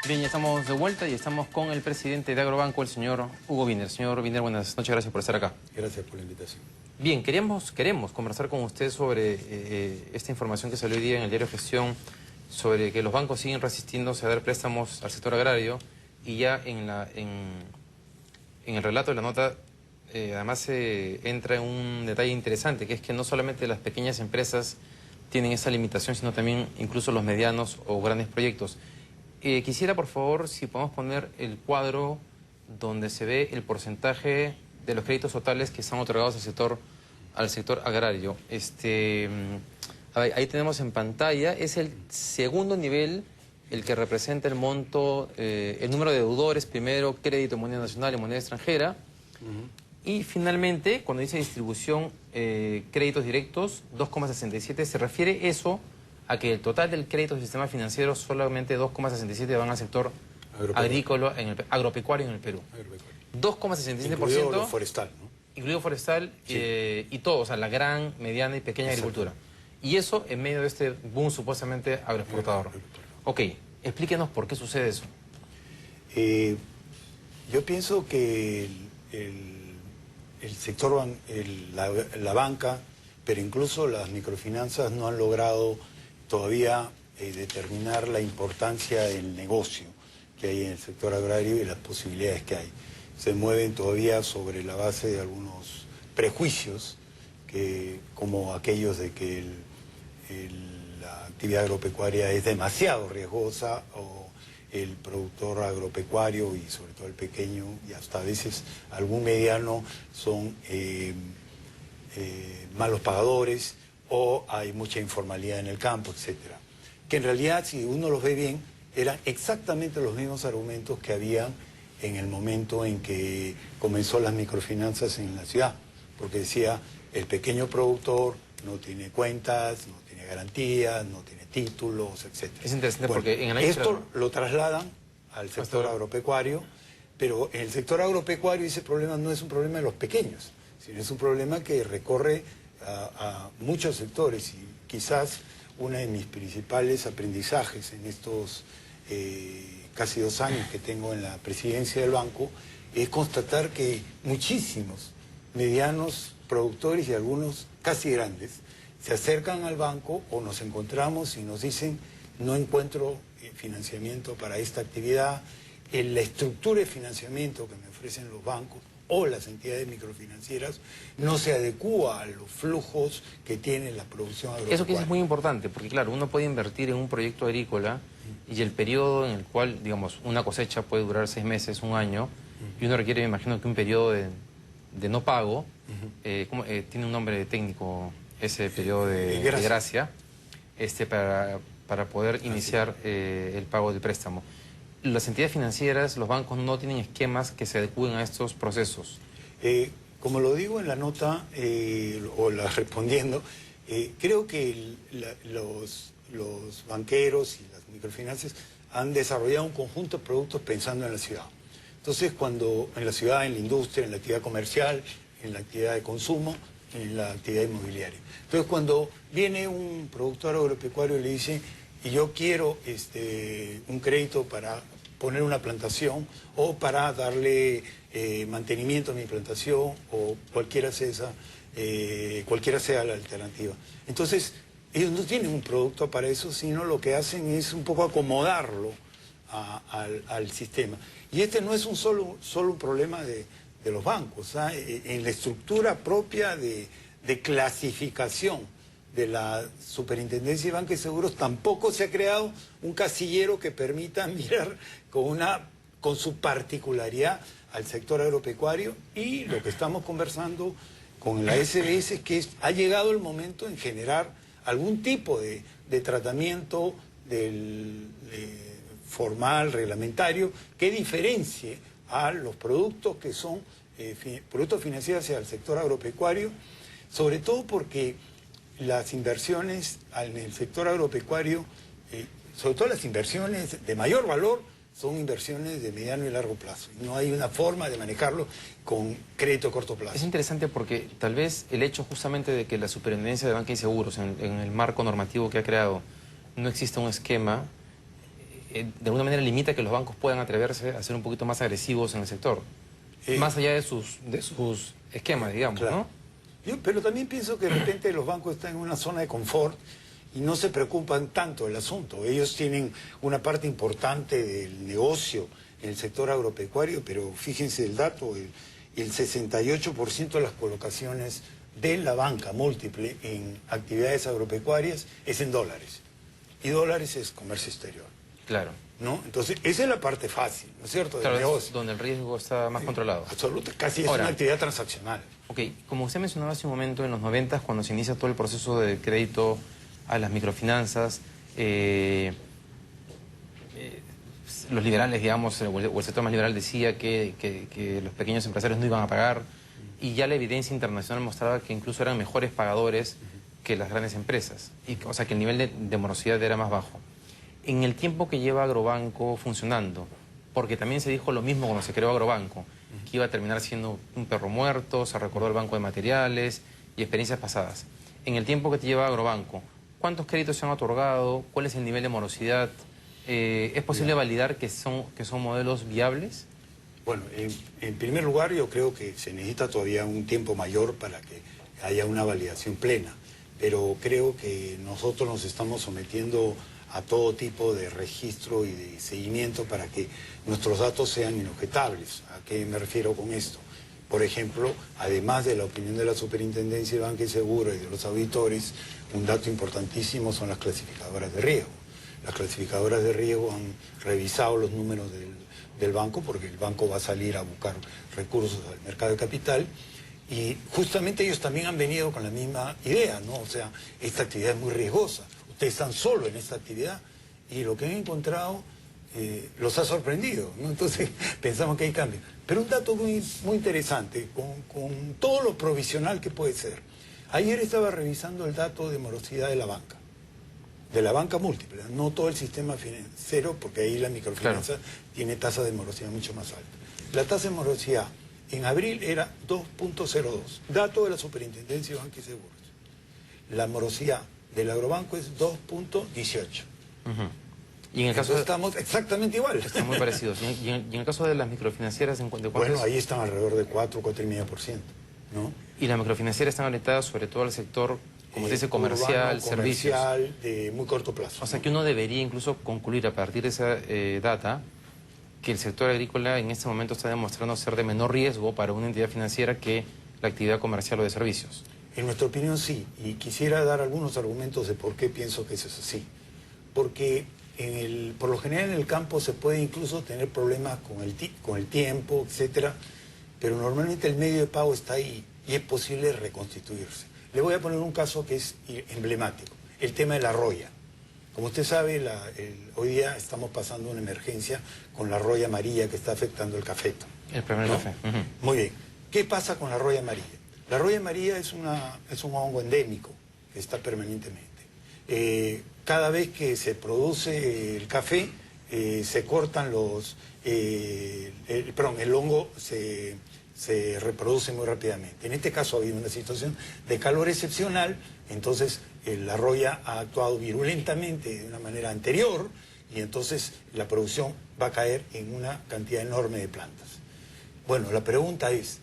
Bien, ya estamos de vuelta y estamos con el presidente de Agrobanco, el señor Hugo Wiener. Señor Wiener, buenas noches, gracias por estar acá. Gracias por la invitación. Bien, queremos conversar con usted sobre esta información que salió hoy día en el diario Gestión sobre que los bancos siguen resistiéndose a dar préstamos al sector agrario y ya en el relato de la nota además entra en un detalle interesante, que es que no solamente las pequeñas empresas tienen esa limitación, sino también incluso los medianos o grandes proyectos. Quisiera, por favor, si podemos poner el cuadro donde se ve el porcentaje de los créditos totales que están otorgados al sector agrario. Ahí tenemos en pantalla, es el segundo nivel el que representa el monto, el número de deudores, primero crédito en moneda nacional y moneda extranjera, y finalmente, cuando dice distribución, créditos directos, 2,67, se refiere eso a que el total del crédito del sistema financiero, solamente 2,67 van al sector agrícola, agropecuario en el Perú. 2,67%. Incluido lo forestal, ¿no? Incluido forestal, sí. Y todo, o sea, la gran, mediana y pequeña agricultura. Y eso en medio de este boom supuestamente agroexportador. Ok, explíquenos por qué sucede eso. Yo pienso que el sector, la banca, pero incluso las microfinanzas no han logrado todavía determinar la importancia del negocio que hay en el sector agrario y las posibilidades que hay. Se mueven todavía sobre la base de algunos prejuicios, como aquellos de que la actividad agropecuaria es demasiado riesgosa, o el productor agropecuario y sobre todo el pequeño y hasta a veces algún mediano son malos pagadores, o hay mucha informalidad en el campo, etcétera. Que en realidad, si uno los ve bien, eran exactamente los mismos argumentos que habían en el momento en que comenzó las microfinanzas en la ciudad, porque decía, el pequeño productor no tiene cuentas, no tiene garantías, no tiene títulos, etcétera. Es interesante porque en el año... Esto lo trasladan al sector agropecuario, pero en el sector agropecuario ese problema no es un problema de los pequeños, sino es un problema que recorre a muchos sectores, y quizás uno de mis principales aprendizajes en estos casi 2 años que tengo en la presidencia del banco es constatar que muchísimos medianos productores y algunos casi grandes se acercan al banco o nos encontramos y nos dicen: no encuentro financiamiento para esta actividad, la estructura de financiamiento que me ofrecen los bancos o las entidades microfinancieras no se adecúa a los flujos que tiene la producción agropecuaria. Eso que es muy importante, porque claro, uno puede invertir en un proyecto agrícola y el periodo en el cual, digamos, una cosecha puede durar 6 meses, 1 año, y uno requiere, me imagino, que un periodo de no pago, tiene un nombre técnico ese periodo de gracia, para poder iniciar el pago del préstamo. Las entidades financieras, los bancos, no tienen esquemas que se adecúen a estos procesos. Como lo digo en la nota, respondiendo, creo que los banqueros y las microfinanzas han desarrollado un conjunto de productos pensando en la ciudad. Entonces, cuando en la ciudad, en la industria, en la actividad comercial, en la actividad de consumo, en la actividad inmobiliaria. Entonces, cuando viene un productor agropecuario y le dice: y yo quiero un crédito para poner una plantación o para darle mantenimiento a mi plantación, o cualquiera sea la alternativa. Entonces, ellos no tienen un producto para eso, sino lo que hacen es un poco acomodarlo al sistema. Y este no es solo un problema de los bancos, en la estructura propia de clasificación de la Superintendencia de Banca y Seguros tampoco se ha creado un casillero que permita mirar con su particularidad al sector agropecuario. Y lo que estamos conversando con la SBS es que ha llegado el momento en generar algún tipo de tratamiento formal, reglamentario, que diferencie a los productos que son productos financieros hacia el sector agropecuario, sobre todo porque las inversiones en el sector agropecuario, sobre todo las inversiones de mayor valor, son inversiones de mediano y largo plazo. No hay una forma de manejarlo con crédito a corto plazo. Es interesante porque tal vez el hecho justamente de que la Superintendencia de Banca y Seguros, en el marco normativo que ha creado, no exista un esquema, de alguna manera limita que los bancos puedan atreverse a ser un poquito más agresivos en el sector, más allá de sus esquemas, digamos, claro, ¿no? Pero también pienso que de repente los bancos están en una zona de confort y no se preocupan tanto del asunto. Ellos tienen una parte importante del negocio en el sector agropecuario, pero fíjense el dato, el 68% de las colocaciones de la banca múltiple en actividades agropecuarias es en dólares. Y dólares es comercio exterior. Claro. ¿No? Entonces, esa es la parte fácil, ¿no es cierto? Claro, del negocio. donde el riesgo está más controlado. Absoluto, casi es Ahora, una actividad transaccional. Ok, como usted mencionaba hace un momento, en los 90, cuando se inicia todo el proceso de crédito a las microfinanzas, los liberales, digamos, o el sector más liberal decía que los pequeños empresarios no iban a pagar, y ya la evidencia internacional mostraba que incluso eran mejores pagadores que las grandes empresas, o sea que el nivel de morosidad era más bajo. En el tiempo que lleva Agrobanco funcionando, porque también se dijo lo mismo cuando se creó Agrobanco, que iba a terminar siendo un perro muerto, se recordó el banco de materiales y experiencias pasadas. En el tiempo que te lleva Agrobanco, ¿cuántos créditos se han otorgado? ¿Cuál es el nivel de morosidad? ¿Es posible validar que son modelos viables? Bueno, en primer lugar yo creo que se necesita todavía un tiempo mayor para que haya una validación plena, pero creo que nosotros nos estamos sometiendo a todo tipo de registro y de seguimiento para que nuestros datos sean inobjetables. ¿A qué me refiero con esto? Por ejemplo, además de la opinión de la Superintendencia de Banca y Seguro y de los auditores, un dato importantísimo son las clasificadoras de riesgo. Las clasificadoras de riesgo han revisado los números del banco, porque el banco va a salir a buscar recursos al mercado de capital, y justamente ellos también han venido con la misma idea, ¿no? O sea, esta actividad es muy riesgosa, ustedes están solos en esta actividad, y lo que han encontrado los ha sorprendido, ¿no? Entonces pensamos que hay cambio. Pero un dato muy interesante, con todo lo provisional que puede ser. Ayer estaba revisando el dato de morosidad de la banca múltiple, no todo el sistema financiero, porque ahí la microfinanza tiene tasa de morosidad mucho más alta. La tasa de morosidad en abril era 2.02, dato de la Superintendencia de Banca y Seguros. La morosidad del Agrobanco es 2.18. Y en el caso estamos exactamente igual. Están muy parecidos. Y en el caso de las microfinancieras, ¿de cuánto Bueno, es? ahí están alrededor de 4,5%, ¿no? Y las microfinancieras están orientadas sobre todo al sector, como se dice, comercial, urbano, servicios. comercial, de muy corto plazo. O sea que uno debería incluso concluir a partir de esa data que el sector agrícola en este momento está demostrando ser de menor riesgo para una entidad financiera que la actividad comercial o de servicios. En nuestra opinión sí, y quisiera dar algunos argumentos de por qué pienso que eso es así. Porque por lo general en el campo se puede incluso tener problemas con el tiempo, etcétera, pero normalmente el medio de pago está ahí y es posible reconstituirse. Le voy a poner un caso que es emblemático, el tema de la roya. Como usted sabe, hoy día estamos pasando una emergencia con la roya amarilla que está afectando el cafeto. El primer café. Muy bien. ¿Qué pasa con la roya amarilla? La roya amarilla es un hongo endémico que está permanentemente. Cada vez que se produce el café, se cortan el hongo se reproduce muy rápidamente. En este caso ha habido una situación de calor excepcional, entonces la roya ha actuado virulentamente de una manera anterior y entonces la producción va a caer en una cantidad enorme de plantas. Bueno, la pregunta es,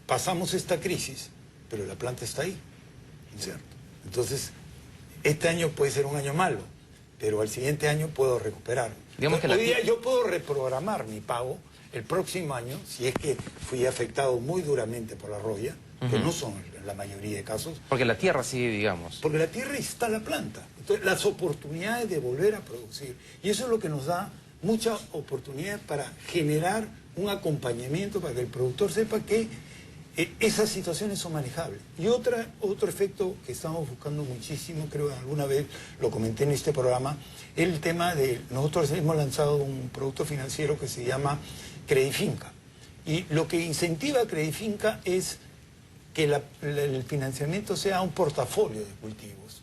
pasamos esta crisis, pero la planta está ahí, ¿cierto? Entonces, este año puede ser un año malo, pero al siguiente año puedo recuperar. Digamos que hoy día yo puedo reprogramar mi pago el próximo año, si es que fui afectado muy duramente por la roya, que no son la mayoría de casos. Porque la tierra sigue, digamos. Porque la tierra está la planta. Entonces, las oportunidades de volver a producir. Y eso es lo que nos da mucha oportunidad para generar un acompañamiento para que el productor sepa que esas situaciones son manejables. Y otro efecto que estamos buscando muchísimo, creo que alguna vez lo comenté en este programa, es el tema de, nosotros hemos lanzado un producto financiero que se llama Credifinca. Y lo que incentiva a Credifinca es que el financiamiento sea un portafolio de cultivos,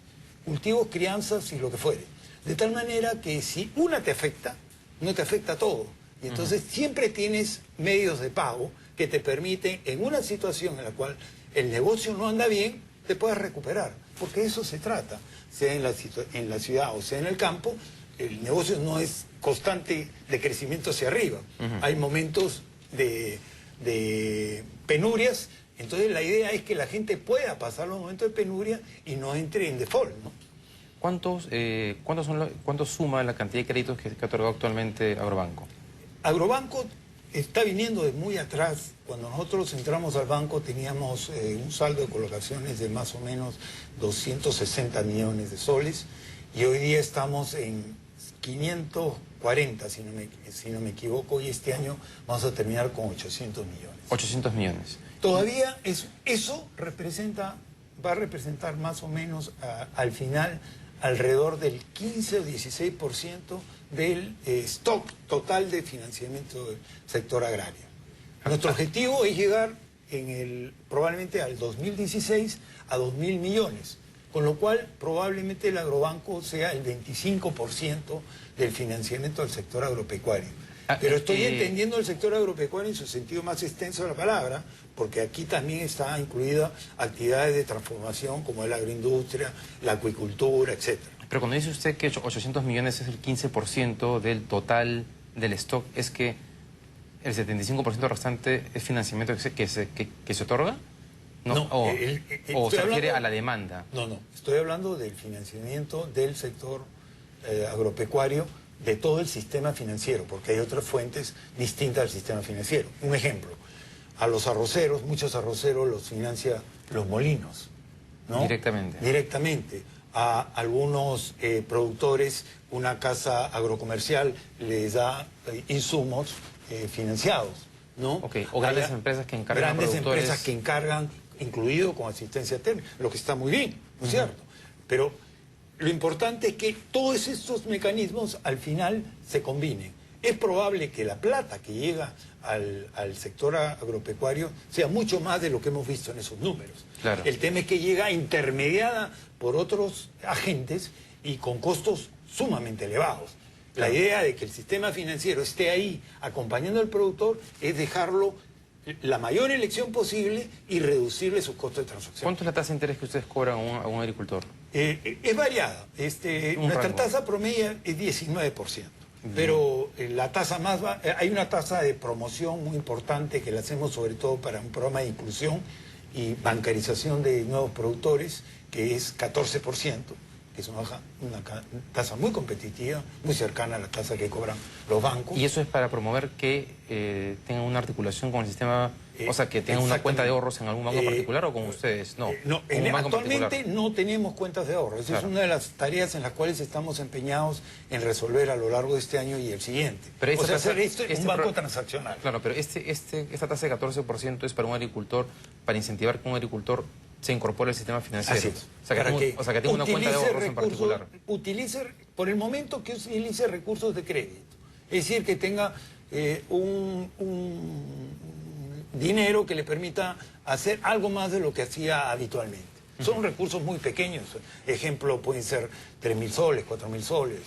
crianzas y lo que fuere. De tal manera que si una te afecta, no te afecta todo. Y entonces siempre tienes medios de pago que te permiten, en una situación en la cual el negocio no anda bien, te puedas recuperar. Porque eso se trata, sea en la ciudad o sea en el campo, el negocio no es constante de crecimiento hacia arriba. Hay momentos de penurias. Entonces la idea es que la gente pueda pasar los momentos de penuria y no entre en default, ¿no? ¿Cuánto suma la cantidad de créditos que ha otorgado actualmente Agrobanco? Agrobanco está viniendo de muy atrás. Cuando nosotros entramos al banco teníamos un saldo de colocaciones de más o menos 260 millones de soles y hoy día estamos en 540, si no me equivoco, y este año vamos a terminar con 800 millones. 800 millones. Todavía eso va a representar más o menos al final alrededor del 15 o 16% del stock total de financiamiento del sector agrario. Nuestro objetivo es llegar probablemente al 2016 a 2.000 millones, con lo cual probablemente el agrobanco sea el 25% del financiamiento del sector agropecuario. Pero estoy entendiendo el sector agropecuario en su sentido más extenso de la palabra, porque aquí también está incluida actividades de transformación como es la agroindustria, la acuicultura, etcétera. Pero cuando dice usted que 800 millones es el 15% del total del stock, ¿es que el 75% restante es financiamiento que se otorga? No, ¿O se refiere a la demanda? No, estoy hablando del financiamiento del sector agropecuario, de todo el sistema financiero, porque hay otras fuentes distintas al sistema financiero. Un ejemplo, a los arroceros, muchos arroceros los financia los molinos, ¿no? Directamente. Directamente. A algunos productores, una casa agrocomercial les da insumos financiados, ¿no? Okay. O grandes empresas que encargan grandes productores... empresas que encargan, incluido con asistencia técnica, lo que está muy bien, ¿no es cierto? Pero lo importante es que todos estos mecanismos al final se combinen. Es probable que la plata que llega al sector agropecuario sea mucho más de lo que hemos visto en esos números. Claro. El tema es que llega intermediada por otros agentes y con costos sumamente elevados. La idea de que el sistema financiero esté ahí acompañando al productor es dejarlo la mayor elección posible y reducirle sus costos de transacción. ¿Cuánto es la tasa de interés que ustedes cobran a un agricultor? Es variada. Nuestra tasa promedio es 19%. Pero la tasa más hay una tasa de promoción muy importante que la hacemos sobre todo para un programa de inclusión y bancarización de nuevos productores, que es 14%, que es una tasa muy competitiva, muy cercana a la tasa que cobran los bancos. ¿Y eso es para promover que tengan una articulación con el sistema, o sea, que tengan una cuenta de ahorros en algún banco particular o con ustedes? No, actualmente no tenemos cuentas de ahorros. Esa es una de las tareas en las cuales estamos empeñados en resolver a lo largo de este año y el siguiente. Pero hacer esto en un banco transaccional. Claro, pero esta tasa de 14% es para un agricultor, para incentivar que un agricultor se incorpore al sistema financiero. Así es. O sea, que tenga una cuenta de ahorros en particular. Por el momento que utilice recursos de crédito. Es decir, que tenga un dinero que le permita hacer algo más de lo que hacía habitualmente. Son recursos muy pequeños. Ejemplo, pueden ser 3.000 soles, 4.000 soles,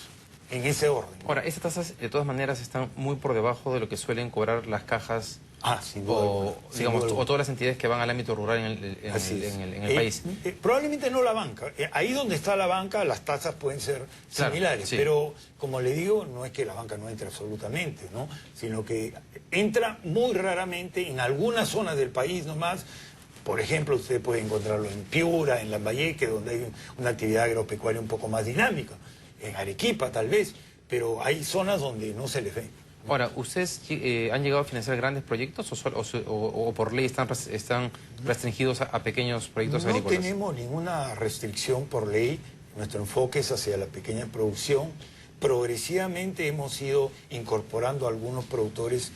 en ese orden. Ahora, estas tasas de todas maneras están muy por debajo de lo que suelen cobrar las cajas sin duda, o todas las entidades que van al ámbito rural en el país. Probablemente no la banca. Ahí donde está la banca, las tasas pueden ser similares. Sí. Pero, como le digo, no es que la banca no entre absolutamente, ¿no? Sino que entra muy raramente en algunas zonas del país nomás. Por ejemplo, usted puede encontrarlo en Piura, en Lambayeque, donde hay una actividad agropecuaria un poco más dinámica. En Arequipa, tal vez. Pero hay zonas donde no se les ve. Ahora, ¿ustedes han llegado a financiar grandes proyectos o por ley están restringidos a pequeños proyectos agrícolas? No tenemos ninguna restricción por ley. Nuestro enfoque es hacia la pequeña producción. Progresivamente hemos ido incorporando a algunos productores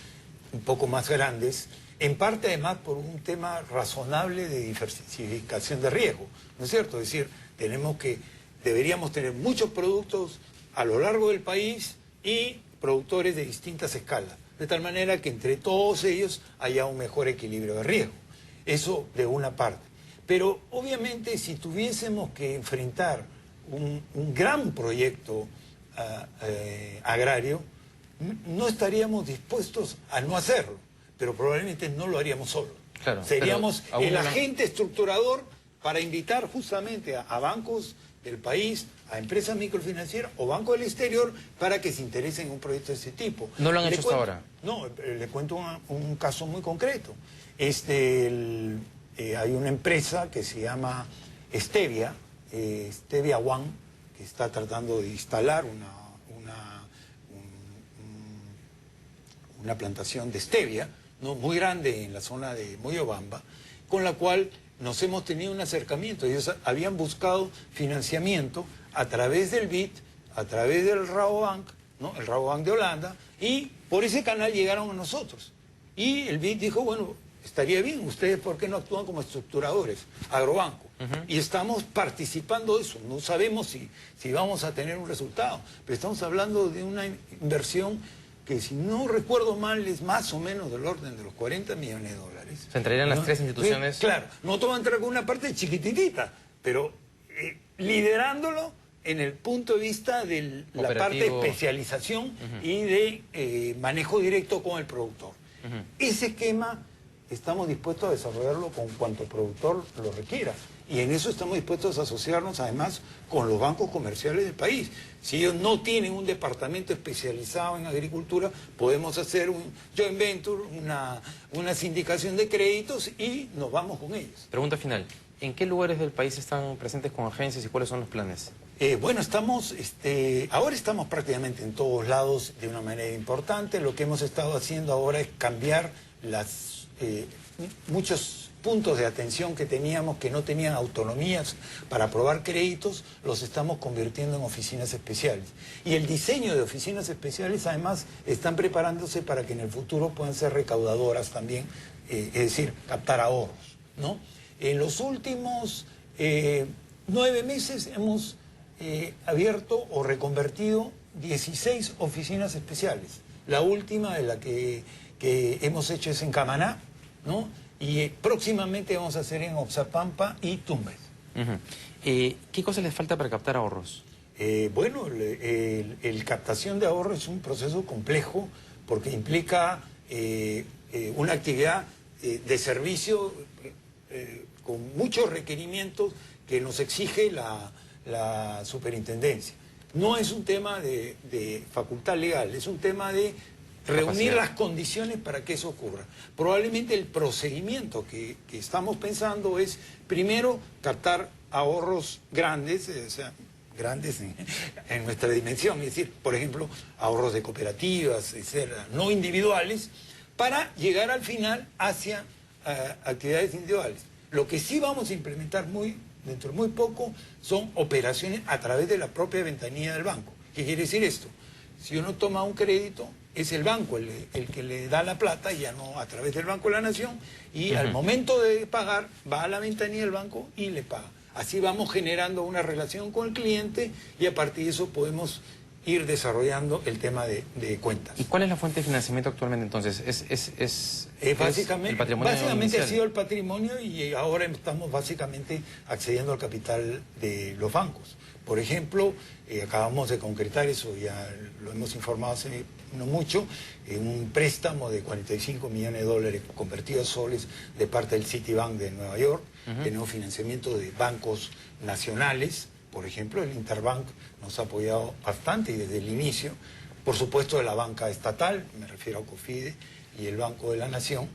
un poco más grandes, en parte además por un tema razonable de diversificación de riesgo, ¿no es cierto? Es decir, deberíamos tener muchos productos a lo largo del país y productores de distintas escalas, de tal manera que entre todos ellos haya un mejor equilibrio de riesgo. Eso de una parte. Pero obviamente si tuviésemos que enfrentar un gran proyecto agrario, no estaríamos dispuestos a no hacerlo, pero probablemente no lo haríamos solos. Claro, seríamos el agente estructurador para invitar justamente a bancos del país a empresas microfinancieras o bancos del exterior para que se interesen en un proyecto de ese tipo. ¿No lo han hecho hasta ahora? No, le cuento un caso muy concreto. Hay una empresa que se llama Stevia, Stevia One, que está tratando de instalar una plantación de stevia, ¿no?, muy grande en la zona de Moyobamba, con la cual nos hemos tenido un acercamiento. Ellos habían buscado financiamiento a través del BID, a través del Rabobank, ¿no?, el Rabobank de Holanda, y por ese canal llegaron a nosotros. Y el BID dijo, bueno, estaría bien, ustedes ¿por qué no actúan como estructuradores, agrobanco? Y estamos participando de eso. No sabemos si vamos a tener un resultado, pero estamos hablando de una inversión que, si no recuerdo mal, es más o menos del orden de los 40 millones de dólares. ¿Se entrarían las tres instituciones? Claro, nosotros vamos a entrar con una parte chiquititita, pero liderándolo en el punto de vista de la parte de especialización y de manejo directo con el productor. Ese esquema estamos dispuestos a desarrollarlo con cuanto productor lo requiera. Y en eso estamos dispuestos a asociarnos además con los bancos comerciales del país. Si ellos no tienen un departamento especializado en agricultura, podemos hacer un joint venture, una sindicación de créditos y nos vamos con ellos. Pregunta final. ¿En qué lugares del país están presentes con agencias y cuáles son los planes? Bueno, ahora estamos prácticamente en todos lados de una manera importante. Lo que hemos estado haciendo ahora es cambiar muchos puntos de atención que teníamos, que no tenían autonomías para aprobar créditos, los estamos convirtiendo en oficinas especiales. Y el diseño de oficinas especiales, además, están preparándose para que en el futuro puedan ser recaudadoras también, es decir, captar ahorros, ¿no? En los últimos 9 meses hemos abierto o reconvertido 16 oficinas especiales. La última de la que hemos hecho es en Camaná, ¿no? Y próximamente vamos a hacer en Oxapampa y Tumbes. ¿Qué cosas les falta para captar ahorros? Bueno, el captación de ahorros es un proceso complejo porque implica una actividad de servicio con muchos requerimientos que nos exige la superintendencia. No es un tema de facultad legal, es un tema de reunir las condiciones para que eso ocurra. Probablemente el procedimiento que estamos pensando es, primero, captar ahorros grandes, o sea, grandes en nuestra dimensión, es decir, por ejemplo, ahorros de cooperativas, etcétera, no individuales, para llegar al final hacia actividades individuales. Lo que sí vamos a implementar dentro de muy poco son operaciones a través de la propia ventanilla del banco. ¿Qué quiere decir esto? Si uno toma un crédito, es el banco el que le da la plata, ya no a través del Banco de la Nación, y al momento de pagar va a la ventanilla del banco y le paga. Así vamos generando una relación con el cliente y a partir de eso podemos ir desarrollando el tema de cuentas. ¿Y cuál es la fuente de financiamiento actualmente entonces? Básicamente, el patrimonio ha sido el patrimonio y ahora estamos básicamente accediendo al capital de los bancos. Por ejemplo, acabamos de concretar eso, ya lo hemos informado hace no mucho, un préstamo de 45 millones de dólares convertidos a soles de parte del Citibank de Nueva York. Tenemos financiamiento de bancos nacionales, por ejemplo, el Interbank nos ha apoyado bastante y desde el inicio, por supuesto de la banca estatal, me refiero a COFIDE y el Banco de la Nación.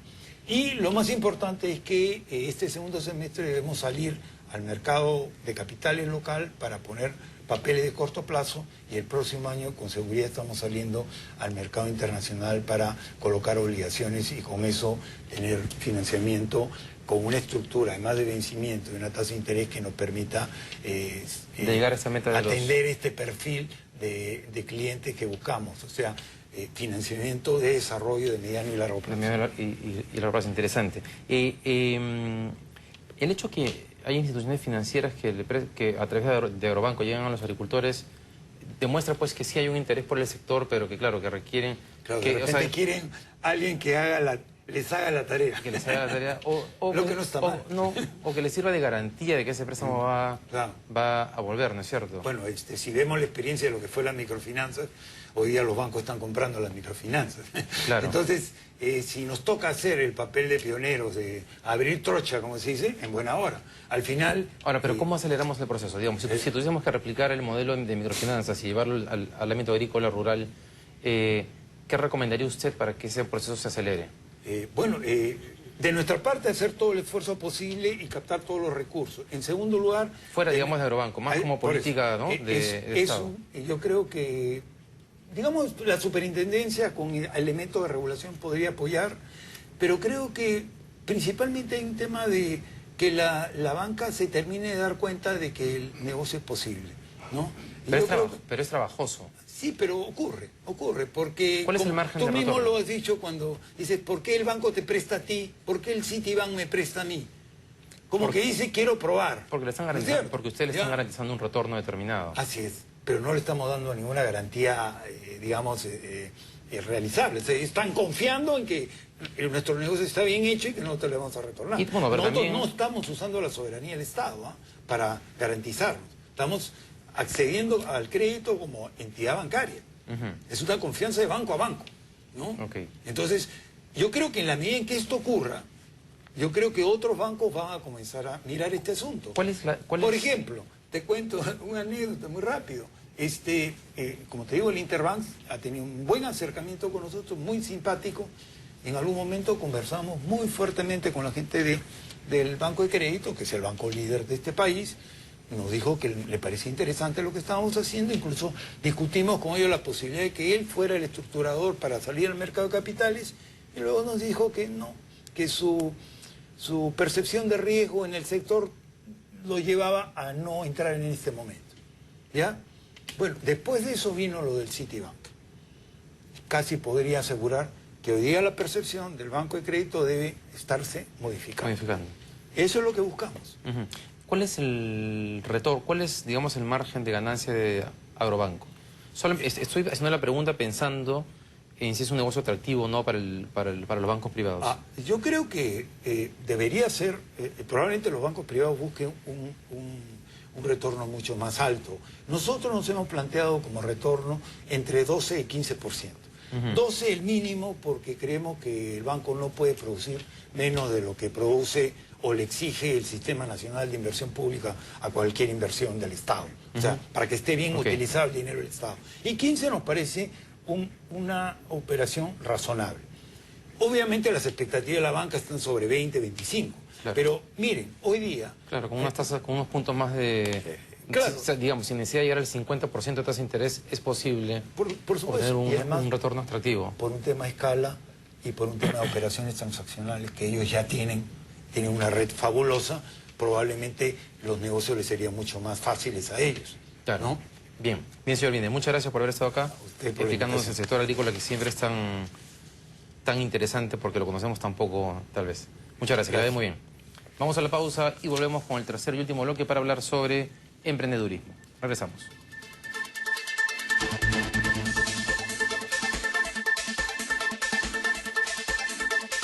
Y lo más importante es que este segundo semestre debemos salir al mercado de capitales local para poner papeles de corto plazo y el próximo año con seguridad estamos saliendo al mercado internacional para colocar obligaciones y con eso tener financiamiento con una estructura, además de vencimiento y una tasa de interés que nos permita de llegar a esa meta de atender este perfil de clientes que buscamos, o sea, financiamiento de desarrollo de mediano y largo plazo. Y largo plazo, interesante. El hecho que hay instituciones financieras que a través de Agrobanco llegan a los agricultores demuestra pues que sí hay un interés por el sector, pero que claro, que requieren... Claro, de repente quieren alguien que haga les haga la tarea. Que les haga la tarea, Lo que no está mal. o que les sirva de garantía de que ese préstamo Claro. va a volver, ¿no es cierto? Bueno, si vemos la experiencia de lo que fue las microfinanzas, hoy día los bancos están comprando las microfinanzas. Claro. Entonces, si nos toca hacer el papel de pioneros, de abrir trocha, como se dice, en buena hora. Al final... Ahora, pero ¿cómo aceleramos el proceso? Digamos, si tuviésemos que replicar el modelo de microfinanzas y llevarlo al ámbito agrícola, rural, ¿qué recomendaría usted para que ese proceso se acelere? De nuestra parte, hacer todo el esfuerzo posible y captar todos los recursos. En segundo lugar... Fuera, digamos, de Agrobanco, más como política, ¿no? de Estado. Yo creo que, digamos, la superintendencia con elementos de regulación podría apoyar, pero creo que principalmente hay un tema de que la banca se termine de dar cuenta de que el negocio es posible, ¿no? Pero es trabajoso. Sí, pero ocurre, porque ¿Cuál es el margen de tú mismo retorno? lo has dicho cuando dices, ¿por qué el banco te presta a ti? ¿Por qué el Citibank me presta a mí? Como que dice, quiero probar. Porque le están garantizando, porque ustedes le están garantizando un retorno determinado. Así es, pero no le estamos dando ninguna garantía, realizable. O sea, están confiando en que nuestro negocio está bien hecho y que nosotros le vamos a retornar. Y, bueno, nosotros también... no estamos usando la soberanía del Estado para garantizarnos. Estamos accediendo al crédito como entidad bancaria. Es una confianza de banco a banco, ¿no? Okay. Entonces, yo creo que en la medida en que esto ocurra, yo creo que otros bancos van a comenzar a mirar este asunto. Por ejemplo, te cuento una anécdota muy rápido. Como te digo, el Interbank ha tenido un buen acercamiento con nosotros, muy simpático. En algún momento conversamos muy fuertemente con la gente del Banco de Crédito, que es el banco líder de este país. Nos dijo que le parecía interesante lo que estábamos haciendo, incluso discutimos con ellos la posibilidad de que él fuera el estructurador para salir al mercado de capitales, y luego nos dijo que no, que su percepción de riesgo en el sector lo llevaba a no entrar en este momento. ¿Ya? Bueno, después de eso vino lo del Citibank. Casi podría asegurar que hoy día la percepción del banco de crédito debe estarse modificando. Eso es lo que buscamos. ¿Cuál es el retorno? ¿Cuál es, digamos, el margen de ganancia de Agrobanco? Estoy haciendo la pregunta pensando en si es un negocio atractivo o no para los bancos privados. Yo creo que debería ser, probablemente los bancos privados busquen un retorno mucho más alto. Nosotros nos hemos planteado como retorno entre 12 y 15%. 12 el mínimo porque creemos que el banco no puede producir menos de lo que produce o le exige el Sistema Nacional de Inversión Pública a cualquier inversión del Estado. O sea, para que esté bien utilizado el dinero del Estado. Y 15 nos parece una operación razonable. Obviamente las expectativas de la banca están sobre 20, 25. Claro. Pero miren, hoy día... Claro, con unas tasas, con unos puntos más de... Claro. Digamos, sin necesidad de llegar al 50% de tasa de interés, es posible por supuesto, obtener además, un retorno atractivo. Por un tema de escala y por un tema de operaciones transaccionales que ellos ya tienen una red fabulosa, probablemente los negocios les serían mucho más fáciles a ellos. Claro. ¿No? Bien, señor Vinde, muchas gracias por haber estado acá, explicándonos el sector agrícola que siempre es tan interesante porque lo conocemos tan poco, tal vez. Muchas gracias, que la ve muy bien. Vamos a la pausa y volvemos con el tercer y último bloque para hablar sobre emprendedurismo. Regresamos.